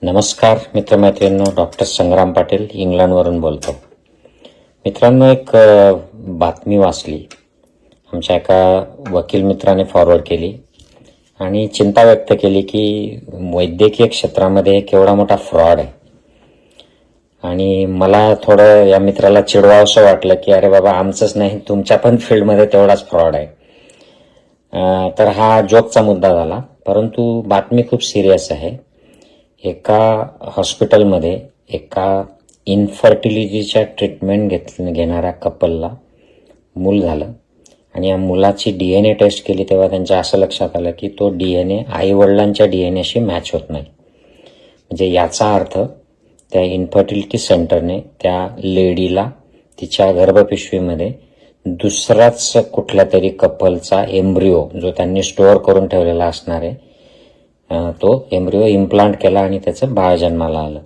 नमस्कार मित्रमैत्रिणींनो, डॉक्टर संग्राम पाटील इंग्लंडवरून बोलतो. मित्रांनो, एक बातमी वाचली, आमच्या एका वकील मित्राने फॉरवर्ड केली आणि चिंता व्यक्त केली की वैद्यकीय क्षेत्रामध्ये केवढा मोठा फ्रॉड आहे. आणि मला थोडं या मित्राला चिडवावंसं वाटलं की अरे बाबा, आमचंच नाही तुमच्या पण फील्डमध्ये तेवढाच फ्रॉड आहे. तर हा जोकचा मुद्दा झाला, परंतु बातमी खूप सिरियस आहे. एका हॉस्पिटलमध्ये एका इन्फर्टिलिटीच्या ट्रीटमेंट घेणाऱ्या कपलला मूल झालं आणि या मुलाची DNA टेस्ट केली तेव्हा त्यांच्या असं लक्षात आलं की तो DNA आईवडिलांच्या DNAशी मॅच होत नाही. म्हणजे याचा अर्थ त्या इन्फर्टिलिटी सेंटरने त्या लेडीला तिच्या गर्भपिशवीमध्ये दुसराच कुठल्या तरी कपलचा एम्ब्रिओ जो त्यांनी स्टोअर करून ठेवलेला असणार आहे तो एम्ब्रिओ इम्प्लांट केला आणि त्याचं बाळ जन्माला आलं.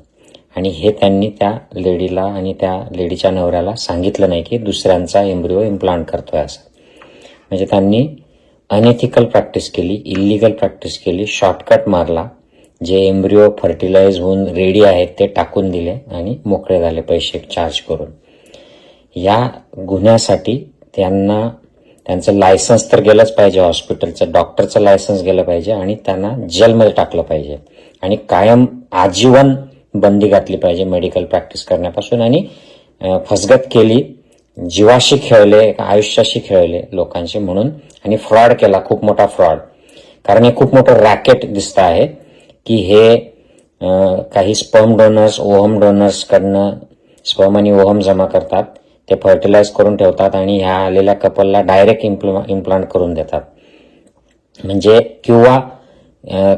आणि हे त्यांनी त्या लेडीला आणि त्या लेडीच्या नवऱ्याला सांगितलं नाही की दुसऱ्यांचा एम्ब्रिओ इम्प्लांट करतोय असं. म्हणजे त्यांनी अनएथिकल प्रॅक्टिस केली, इल्लिगल प्रॅक्टिस केली, शॉर्टकट मारला. जे एम्ब्रिओ फर्टिलाइज होऊन रेडी आहेत ते टाकून दिले आणि मोकळे झाले पैसे चार्ज करून. या गुन्ह्यासाठी त्यांचं लायसन्स तर गेलंच पाहिजे, हॉस्पिटलचं डॉक्टरचं लायसन्स गेलं पाहिजे आणि त्यांना जेलमध्ये टाकलं पाहिजे आणि कायम आजीवन बंदी घातली पाहिजे मेडिकल प्रॅक्टिस करण्यापासून. आणि फसगत केली, जीवाशी खेळले, आयुष्याशी खेळले लोकांशी म्हणून, आणि फ्रॉड केला, खूप मोठा फ्रॉड. कारण हे खूप मोठं रॅकेट दिसतं आहे की हे काही स्पर्म डोनर्स, ओहम डोनर्सकडनं स्पर्म आणि ओहम जमा करतात, ते फर्टिलाइज करून ठेवतात आणि ह्या आलेल्या कपलला डायरेक्ट इम्प्लांट करून देतात. म्हणजे किंवा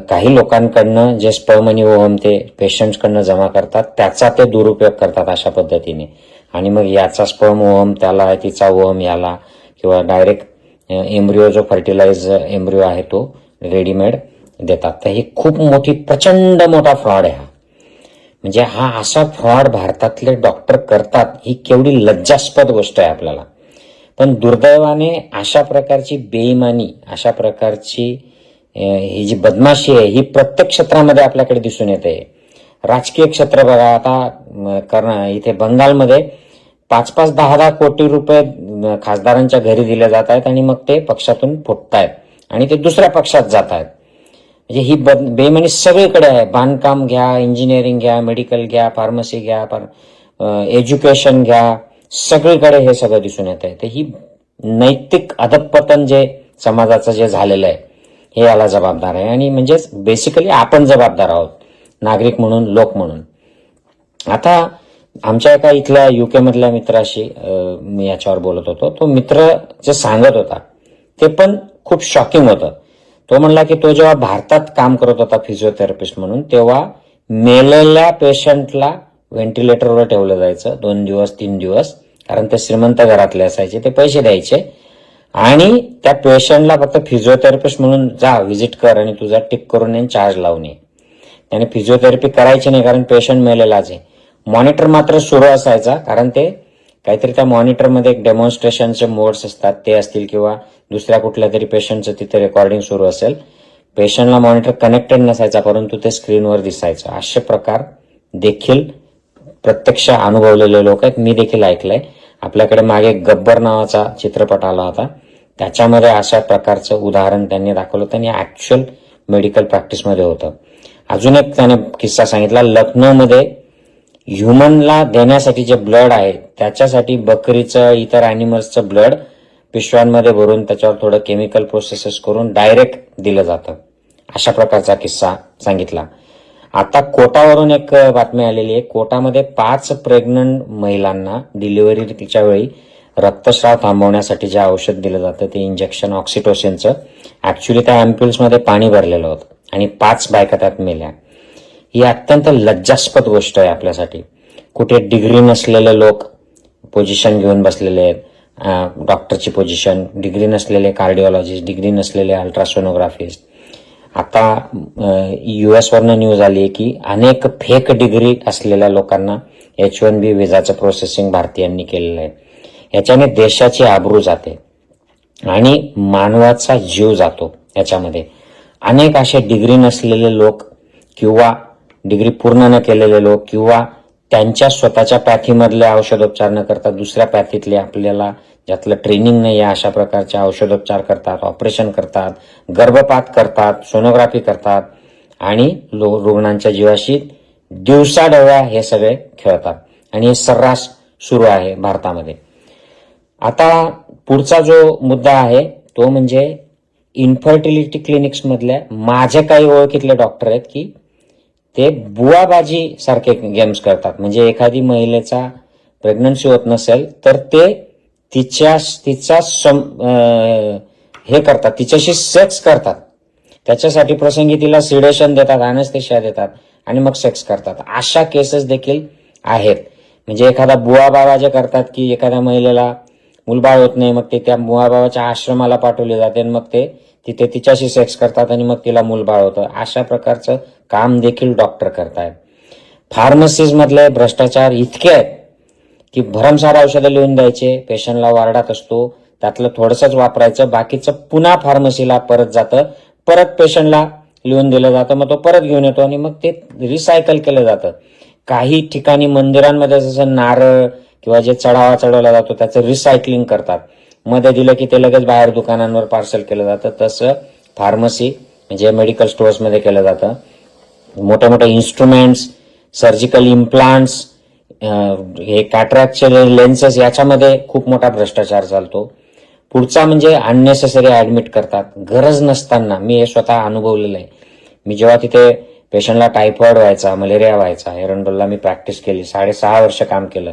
काही लोकांकडनं जे स्पर्म आणि ओहम ते पेशंट्सकडनं जमा करतात त्याचा ते दुरुपयोग करतात अशा पद्धतीने. आणि मग याचा स्पर्म ओहम त्याला, तिचा ओहम याला, किंवा डायरेक्ट एम्ब्रिओ जो फर्टिलाइज एम्ब्रिओ आहे तो रेडीमेड देतात. तर ही खूप मोठी, प्रचंड मोठा फ्रॉड आहे हा. म्हणजे हा असा फ्रॉड भारतातले डॉक्टर करतात, ही केवढी लज्जास्पद गोष्ट आहे आपल्याला. पण दुर्दैवाने अशा प्रकारची बेईमानी, अशा प्रकारची ही जी बदमाशी आहे ही प्रत्येक क्षेत्रामध्ये आपल्याकडे दिसून येते. राजकीय क्षेत्र बघा, आता इथे बंगालमध्ये 5-5, 10-10 कोटी रुपये खासदारांच्या घरी दिले जात आहेत आणि मग ते पक्षातून फुटतायत आणि ते दुसऱ्या पक्षात जात आहेत. म्हणजे ही बेईमानी सगळीकडे आहे. बांधकाम घ्या, इंजिनिअरिंग घ्या, मेडिकल घ्या, फार्मसी घ्या, एज्युकेशन घ्या, सगळीकडे हे सगळं दिसून येत आहे. तर ही नैतिक अधःपतन जे समाजाचं जे झालेलं आहे हे याला जबाबदार आहे. आणि म्हणजेच बेसिकली आपण जबाबदार आहोत, नागरिक म्हणून, लोक म्हणून. आता आमच्या एका इथल्या UK मधल्या मित्राशी मी याच्यावर बोलत होतो. तो मित्र जे सांगत होता ते पण खूप शॉकिंग होतं. तो म्हणला की तो जेव्हा भारतात काम करत होता फिजिओथेरपिस्ट म्हणून, तेव्हा मेलेल्या पेशंटला व्हेंटिलेटरवर ठेवलं जायचं 2 दिवस 3 दिवस, कारण ते श्रीमंत घरातले असायचे, ते पैसे द्यायचे आणि त्या पेशंटला फक्त फिजिओथेरपिस्ट म्हणून जा, व्हिजिट कर आणि तुझा टिक करून येऊन चार्ज लावून ये. त्याने फिजिओथेरपी करायची नाही कारण पेशंट मेलेलाच आहे. मॉनिटर मात्र सुरू असायचा, कारण ते काहीतरी त्या मॉनिटरमध्ये एक डेमॉन्स्ट्रेशनचे मोड्स असतात ते असतील, किंवा दुसऱ्या कुठल्या तरी पेशंटचं तिथे रेकॉर्डिंग सुरू असेल. पेशंटला मॉनिटर कनेक्टेड नसायचा परंतु ते स्क्रीनवर दिसायचं. असे प्रकार देखील प्रत्यक्ष अनुभवलेले लोक आहेत, मी देखील ऐकलंय. आपल्याकडे मागे गब्बर नावाचा चित्रपट आला होता, त्याच्यामध्ये अशा प्रकारचं उदाहरण त्यांनी दाखवलं होतं आणि ऍक्च्युअल मेडिकल प्रॅक्टिसमध्ये होतं. अजून एक त्याने किस्सा सांगितला. लखनौमध्ये ह्युमनला देण्यासाठी जे ब्लड आहे त्याच्यासाठी बकरीचं, इतर ॲनिमल्सचं ब्लड पिशव्यांमध्ये भरून त्याच्यावर थोडं केमिकल प्रोसेसेस करून डायरेक्ट दिलं जातं. अशा प्रकारचा किस्सा सांगितला. आता कोटावरून एक बातमी आलेली आहे. कोटामध्ये 5 प्रेग्नंट महिलांना डिलिव्हरीच्या वेळी रक्तस्राव थांबवण्यासाठी जे औषध दिलं जातं ते इंजेक्शन ऑक्सिटोसिनचं, ऍक्च्युली त्या अँप्युल्समध्ये पाणी भरलेलं होतं आणि 5 बायका त्यात मेल्या. ही अत्यंत लज्जास्पद गोष्ट आहे आपल्यासाठी. कुठे डिग्री नसलेले लोक पोझिशन घेऊन बसलेले आहेत, डॉक्टरची पोझिशन, डिग्री नसलेले कार्डिओलॉजिस्ट, डिग्री नसलेले अल्ट्रासोनोग्राफिस्ट. आता US वरनं न्यूज आली आहे की अनेक फेक डिग्री असलेल्या लोकांना H1B विजाचं प्रोसेसिंग भारतीयांनी केलेलं आहे. याच्याने देशाची आबरू जाते आणि मानवाचा जीव जातो याच्यामध्ये. अनेक असे डिग्री नसलेले लोक किंवा डिग्री पूर्ण न केलेले लोक किंवा त्यांच्या स्वतःच्या पॅथीमधले औषधोपचार न करता दुसऱ्या पॅथीतले आपल्याला ज्यातलं ट्रेनिंग नाही आहे अशा प्रकारचे औषधोपचार करतात, ऑपरेशन करतात, गर्भपात करतात, सोनोग्राफी करतात आणि रुग्णांच्या जीवाशी दिवसाढवळ्या हे सगळे खेळतात आणि हे सर्रास सुरू आहे भारतामध्ये. आता पुढचा जो मुद्दा आहे तो म्हणजे इन्फर्टिलिटी क्लिनिक्स मधल्या माझे काही ओळखीतले डॉक्टर आहेत की ते बुवाबाजी सारखे गेम्स करतात. म्हणजे एखादी महिलेचा प्रेग्नन्सी होत नसेल तर ते हे करतात, तिच्याशी सेक्स करतात. त्याच्यासाठी प्रसंगी तिला सिडेशन देतात, अॅनेस्थेशिया देतात आणि मग सेक्स करतात. अशा केसेस देखील आहेत. म्हणजे एखादा बुवा जे करतात की एखाद्या महिलेला मुलबाळ होत नाही, मग ते त्या बुवाबाच्या आश्रमाला पाठवले जाते आणि मग ते तिथे तिच्याशी सेक्स करतात आणि मग तिला मुलबाळ होतं. अशा प्रकारचं काम देखील डॉक्टर करतायत. फार्मसीज मधले भ्रष्टाचार इतके आहेत की भरमसार औषधं लिहून द्यायचे, पेशंटला वार्डात असतो, त्यातलं थोडंसंच वापरायचं, बाकीचं पुन्हा फार्मसीला परत जातं, परत पेशंटला लिहून दिलं जातं, मग तो परत घेऊन येतो आणि मग ते रिसायकल केलं जातं. काही ठिकाणी मंदिरांमध्ये जसं नारळ किंवा जे चढावा चढवला जातो त्याचं रिसायकलिंग करतात, मध्ये दिलं की ते लगेच बाहेर दुकानांवर पार्सल केलं जातं. तसं फार्मसी म्हणजे मेडिकल स्टोअर्समध्ये केलं जातं. मोठे मोठे इन्स्ट्रुमेंट्स, सर्जिकल इम्प्लांट्स, हे कॅटरॅक्टचे लेन्सेस, याच्यामध्ये खूप मोठा भ्रष्टाचार चालतो. पुढचा म्हणजे अननेसेसरी ऍडमिट करतात गरज नसताना. मी हे स्वतः अनुभवलेलं आहे. मी जेव्हा तिथे पेशंटला टायफॉइड व्हायचा, मलेरिया व्हायचा, एरंडोलला मी प्रॅक्टिस केली, 6.5 वर्ष काम केलं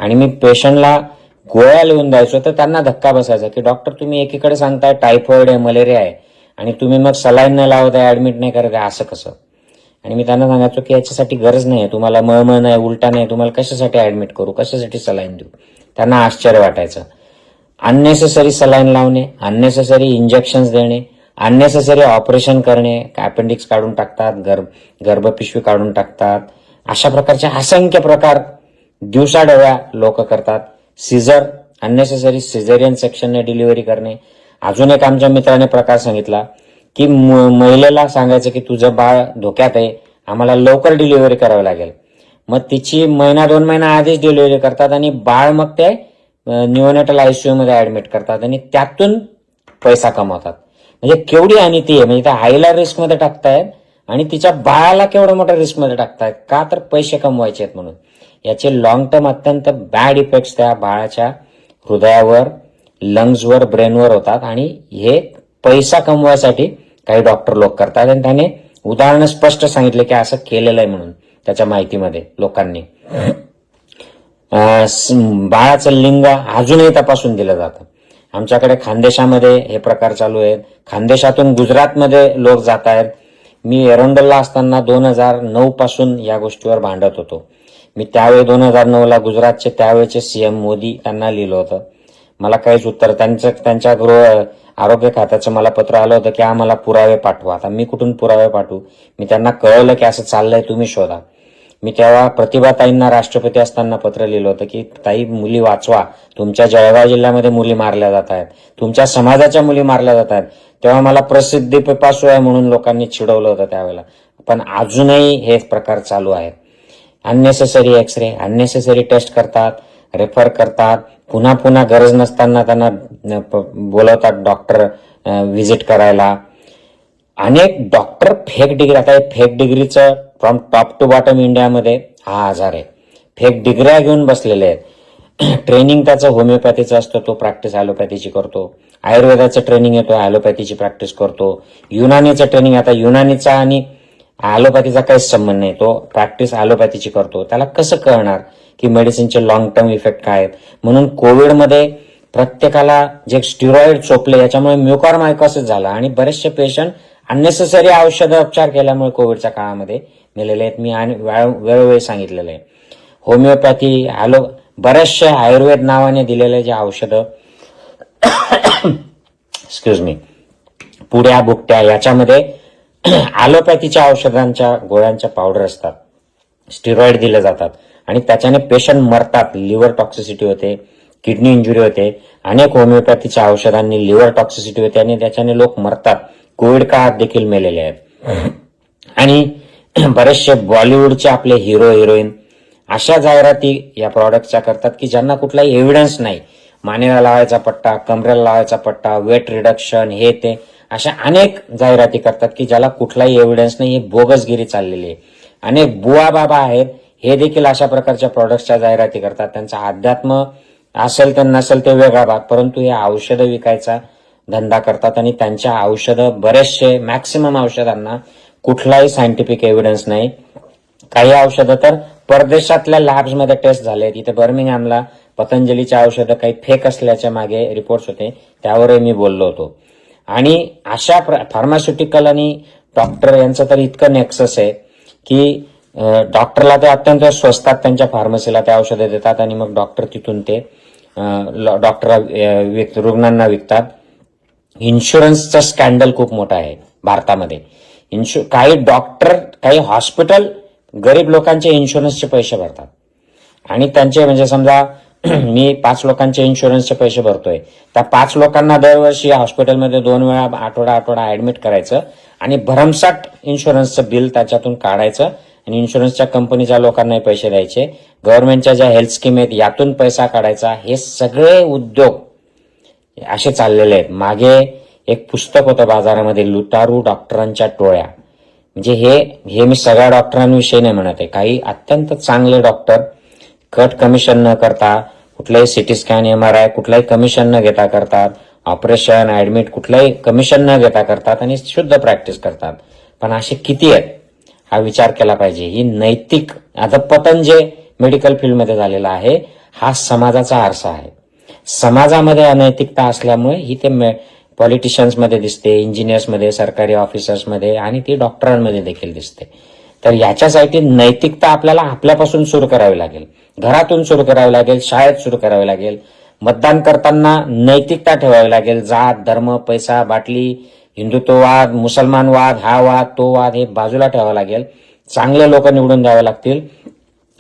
आणि मी पेशंटला गोळ्या लिहून द्यायचो तर त्यांना धक्का बसायचा की डॉक्टर तुम्ही एकीकडे सांगताय टायफॉइड आहे, मलेरिया आहे आणि तुम्ही मग सलाईन न लावताय, ऍडमिट नाही करत, असं कसं? आणि मी त्यांना सांगायचो की याच्यासाठी गरज नाही, तुम्हाला मळमळ नाही, उलटा नाही, तुम्हाला कशासाठी ऍडमिट करू, कशासाठी सलाईन देऊ? त्यांना आश्चर्य वाटायचं. अननेसेसरी सलाईन लावणे, अननेसेसरी इंजेक्शन्स देणे, अननेसेसरी ऑपरेशन करणे, अपेंडिक्स काढून टाकतात, गर्भपिशवी काढून टाकतात. अशा प्रकारचे असंख्य प्रकार दिवसाढवळ्या लोक करतात. सिझर, अननेसेसरी सिझेरियन सेक्शनने डिलिव्हरी करणे. अजून एक आमच्या मित्राने प्रकार सांगितला की महिलेला सांगायचं की तुझं बाळ धोक्यात आहे, आम्हाला लवकर डिलिव्हरी करावी लागेल. मग तिची 1-2 महिना आधीच डिलिव्हरी करतात आणि बाळ मग ते न्यूनेटल आयसीयू मध्ये ऍडमिट करतात आणि त्यातून पैसा कमवतात. म्हणजे केवढी अनिती आहे. म्हणजे त्या आईला रिस्क मध्ये टाकतायत आणि तिच्या बाळाला केवढं मोठ्या रिस्क मध्ये टाकतायत, का तर पैसे कमवायचे आहेत म्हणून. याचे लॉंग टर्म अत्यंत बॅड इफेक्ट्स त्या बाळाच्या हृदयावर, लंग्सवर, ब्रेनवर होतात आणि हे पैसा कमवायसाठी काही डॉक्टर लोक करतात. आणि त्याने उदाहरणं स्पष्ट सांगितले की असं केलेलं आहे म्हणून त्याच्या माहितीमध्ये लोकांनी. बाळाचं लिंग अजूनही तपासून दिलं जातं. आमच्याकडे खानदेशामध्ये हे प्रकार चालू आहेत. खानदेशातून गुजरातमध्ये लोक जात आहेत. मी एरंडोलला असताना 2009 पासून या गोष्टीवर भांडत होतो. मी त्यावेळी 2009ला गुजरातचे त्यावेळेचे सीएम मोदी त्यांना लिहिलं होतं. मला काहीच उत्तर, त्यांच्या गृह आरोग्य खात्याचं मला पत्र आलं होतं की आम्हाला पुरावे पाठवा. आता मी कुठून पुरावे पाठवू? मी त्यांना कळवलं की असं चाललंय, तुम्ही शोधा. मी तेव्हा प्रतिभाताईंना राष्ट्रपती असताना पत्र लिहिलं होतं की ताई, मुली वाचवा, तुमच्या जळगाव जिल्ह्यामध्ये मुली मारल्या जात आहेत, तुमच्या समाजाच्या मुली मारल्या जात आहेत. तेव्हा मला प्रसिद्धी पिपासू आहे म्हणून लोकांनी चिडवलं होतं त्यावेळेला. पण अजूनही हे प्रकार चालू आहेत. अननेसेसरी एक्सरे, अननेसेसरी टेस्ट करतात, रेफर करतात, पुन्हा पुन्हा गरज नसताना त्यांना बोलवतात डॉक्टर व्हिजिट करायला. अनेक डॉक्टर फेक डिग्री, आता फेक डिग्रीचं फ्रॉम टॉप टू बॉटम इंडियामध्ये हा आजार आहे. फेक डिग्र्या घेऊन बसलेले आहेत. ट्रेनिंग त्याचं होमिओपॅथीचं असतं, तो प्रॅक्टिस ॲलोपॅथीची करतो. आयुर्वेदाचं ट्रेनिंग येतो, ॲलोपॅथीची प्रॅक्टिस करतो. युनानीचं ट्रेनिंग, आता युनानीचा आणि ॲलोपॅथीचा काहीच संबंध नाही, तो प्रॅक्टिस ॲलोपॅथीची करतो. त्याला कसं कळणार की मेडिसिनचे लॉंग टर्म इफेक्ट काय आहेत? म्हणून कोविडमध्ये प्रत्येकाला जे स्टिरॉइड चोपले याच्यामुळे म्युकॉरमायकोसिस झाला आणि बरेचसे पेशंट अननेसेसरी औषधं उपचार केल्यामुळे कोविडच्या काळामध्ये मेलेले आहेत. मी वेळोवेळी सांगितलेलं आहे. होमिओपॅथी, बरेचसे आयुर्वेद नावाने दिलेले जे औषधं, एक्सक्यूज मी, पुड्या बुकट्या, याच्यामध्ये ॲलोपॅथीच्या औषधांच्या गोळ्यांच्या पावडर असतात, स्टिरॉइड दिले जातात आणि त्याच्याने पेशंट मरतात. लिव्हर टॉक्सिसिटी होते, किडनी इंजुरी होते. अनेक होमिओपॅथीच्या औषधांनी लिव्हर टॉक्सिसिटी होते आणि त्याच्याने लोक मरतात. कोविड काळात देखील मेलेले आहेत. आणि बरेचसे बॉलिवूडचे आपले हिरो हिरोईन अशा जाहिराती या प्रॉडक्टच्या करतात की ज्यांना कुठलाही एव्हिडन्स नाही. मानेला लावायचा पट्टा, कमरेला लावायचा पट्टा, वेट रिडक्शन, हे ते अशा अनेक जाहिराती करतात की ज्याला कुठलाही एव्हिडन्स नाही. हे बोगसगिरी चाललेली आहे. अनेक बुवा बाबा आहेत, हे देखील अशा प्रकारच्या प्रॉडक्टच्या जाहिराती करतात. त्यांचा अध्यात्म असेल तर नसेल ते वेगळा भाग, परंतु हे औषधं विकायचा धंदा करतात आणि त्यांच्या औषधं बरेचसे मॅक्सिमम औषधांना कुठलाही सायंटिफिक एव्हिडन्स नाही. काही औषधं तर परदेशातल्या लॅब्समध्ये टेस्ट झाले. तिथे बर्मिंगहॅमला पतंजलीचे औषधं काही फेक असल्याच्या मागे रिपोर्ट्स होते, त्यावरही मी बोललो होतो. आणि अशा फार्मास्युटिकल आणि डॉक्टर यांचं तर इतकं नेक्सस आहे की डॉक्टरला ते अत्यंत स्वस्तात त्यांच्या फार्मसीला ते औषधं देतात आणि मग डॉक्टर तिथून ते रुग्णांना विकतात. इन्शुरन्सचं स्कॅन्डल खूप मोठं आहे भारतामध्ये. काही डॉक्टर, काही हॉस्पिटल गरीब लोकांचे इन्शुरन्सचे पैसे भरतात आणि त्यांचे म्हणजे समजा मी 5 लोकांचे इन्शुरन्सचे पैसे भरतोय, त्या 5 लोकांना दरवर्षी हॉस्पिटलमध्ये 2 वेळा आठवडा ऍडमिट करायचं आणि भरमसाठ इन्शुरन्सचं बिल त्याच्यातून काढायचं आणि इन्शुरन्सच्या कंपनीच्या लोकांनाही पैसे द्यायचे. गव्हर्नमेंटच्या ज्या हेल्थ स्कीम आहेत यातून पैसा काढायचा. हे सगळे उद्योग असे चाललेले आहेत. मागे एक पुस्तक होतं बाजारामध्ये, लुटारू डॉक्टरांच्या टोळ्या. म्हणजे हे मी सगळ्या डॉक्टरांविषयी नाही म्हणत आहे. काही अत्यंत चांगले डॉक्टर कट कमिशन न करता कुठलाही सिटी स्कॅन, MRI कुठलाही कमिशन न घेता करतात. ऑपरेशन, ऍडमिट कुठलाही कमिशन न घेता करतात आणि शुद्ध प्रॅक्टिस करतात. पण असे किती आहेत हा विचार केला पाहिजे. ही नैतिक अधपतन जे मेडिकल फील्डमध्ये झालेलं आहे हा समाजाचा आरसा आहे. समाजामध्ये अनैतिकता असल्यामुळे ही ते पॉलिटिशियन्समध्ये दिसते, इंजिनियर्समध्ये, सरकारी ऑफिसर्समध्ये आणि ती डॉक्टरांमध्ये देखील दिसते. तर याच्यासाठी नैतिकता आपल्याला आपल्यापासून सुरू करावी लागेल, घरातून सुरू करावी लागेल, शाळेत सुरू करावी लागेल. मतदान करताना नैतिकता ठेवावी लागेल. जात, धर्म, पैसा, बाटली, हिंदुत्ववाद, मुसलमानवाद, हा वाद, तो वाद हे बाजूला ठेवावं लागेल. चांगले लोक निवडून द्यावे लागतील.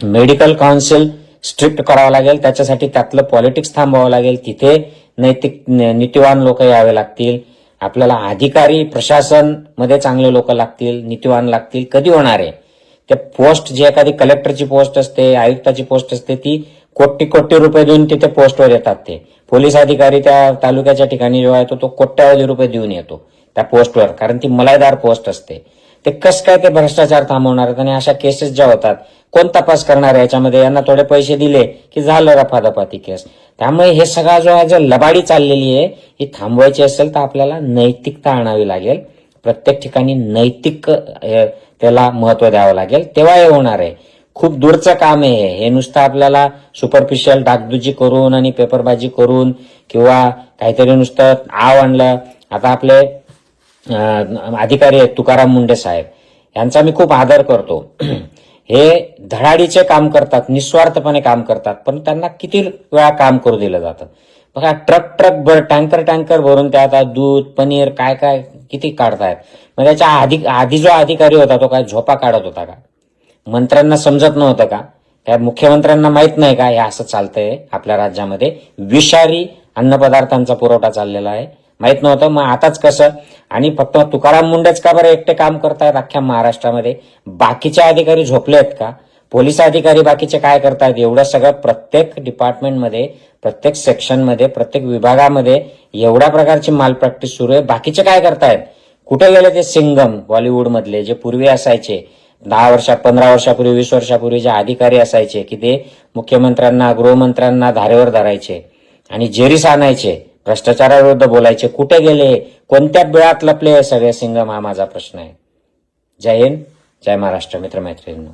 मेडिकल काउन्सिल स्ट्रिक्ट करावं लागेल. त्याच्यासाठी त्यातलं पॉलिटिक्स थांबवावं लागेल. तिथे नैतिक नीतिवान लोक यावे लागतील. आपल्याला अधिकारी, प्रशासन मध्ये चांगले लोक लागतील, नीतिवान लागतील. कधी होणार आहे ते पोस्ट, जी एखादी कलेक्टरची पोस्ट असते, आयुक्ताची पोस्ट असते, ती कोटी कोटी रुपये देऊन तिथे पोस्टवर येतात. ते पोलीस अधिकारी त्या तालुक्याच्या ठिकाणी जेव्हा येतो तो कोट्यावधी रुपये देऊन येतो त्या पोस्टवर, कारण ती मलाईदार पोस्ट असते. ते कसं काय ते भ्रष्टाचार थांबवणार आहेत? आणि अशा केसेस ज्या होतात कोण तपास करणार आहे याच्यामध्ये? यांना थोडे पैसे दिले की झालं रफादफाती केस. त्यामुळे हे सगळा जो लबाडी चाललेली आहे ही थांबवायची असेल तर आपल्याला नैतिकता आणावी लागेल. प्रत्येक ठिकाणी नैतिक त्याला महत्व द्यावं लागेल, तेव्हा हे होणार आहे. खूप दूरचं काम आहे हे. नुसतं आपल्याला सुपरफिशियल डागडुजी करून आणि पेपरबाजी करून किंवा काहीतरी नुसतं आव आणलं. आता आपले अधिकारी आहेत तुकाराम मुंडे साहेब, यांचा मी खूप आदर करतो. हे धडाडीचे काम करतात, निस्वार्थपणे काम करतात, पण त्यांना किती वेळा काम करू दिलं जातं. बघा, ट्रक टँकर भरून त्यात दूध, पनीर काय काय किती काढतायत. मग त्याच्या आधी जो अधिकारी होता तो काय झोपा काढत होता का? मंत्र्यांना समजत नव्हतं का? त्या मुख्यमंत्र्यांना माहित नाही का हे असं चालतंय आपल्या राज्यामध्ये? विषारी अन्नपदार्थांचा पुरवठा चाललेला आहे, माहित नव्हतं? मग आताच कसं? आणि फक्त तुकाराम मुंडेच का बरं एकटे काम करतायत अख्ख्या महाराष्ट्रामध्ये? बाकीचे अधिकारी झोपलेत का? पोलीस अधिकारी बाकीचे काय करतायत? एवढं सगळं प्रत्येक डिपार्टमेंटमध्ये, प्रत्येक सेक्शनमध्ये, प्रत्येक विभागामध्ये एवढ्या प्रकारची माल प्रॅक्टिस सुरू आहे. बाकीचे काय करतायत? कुठे गेले ते सिंगम बॉलिवूड मधले जे पूर्वी असायचे 10 वर्षा 15 वर्षापूर्वी 20 वर्षापूर्वी जे अधिकारी असायचे की ते मुख्यमंत्र्यांना, गृहमंत्र्यांना धारेवर धरायचे आणि जेरीस आणायचे, भ्रष्टाचाराविरुद्ध बोलायचे? कुठे गेले? कोणत्या बिळात लपले हे सगळे सिंगम? हा माझा प्रश्न आहे. जय हिंद, जय महाराष्ट्र मित्रमैत्रिणींनो.